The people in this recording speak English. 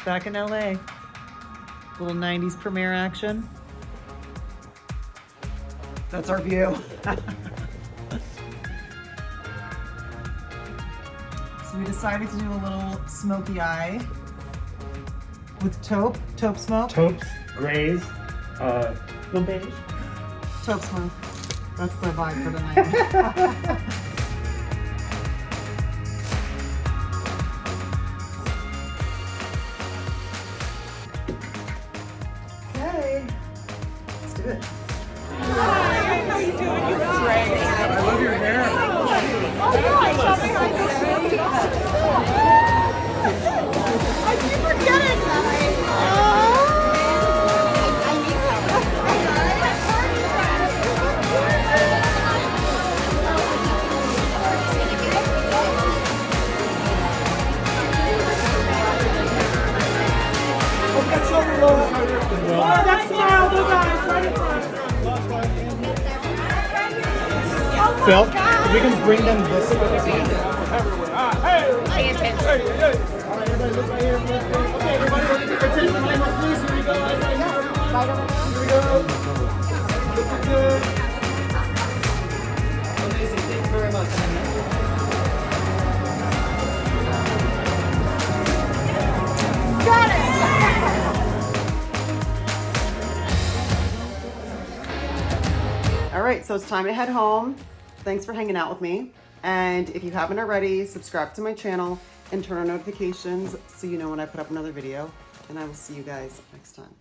back in LA. Little 90s premiere action. That's our view. So we decided to do a little smoky eye with taupe smoke. Taupes, grays, little beige. Taupe smoke. That's the vibe for the night. Okay, let's do it. Hi, how you doing? You look great. I love your hair. Oh, yeah, I saw behind you. I keep forgetting that. That's now, those eyes right in front. Phil, if we can bring them this way. Pay attention. All right, everybody look right here. Okay, everybody, look at attention. Line up, please. Here we go. Right here. Here we go. Looking good. Amazing. Thank you very much. Got it. All right, so it's time to head home. Thanks for hanging out with me. And if you haven't already, subscribe to my channel and turn on notifications so you know when I put up another video. And I will see you guys next time.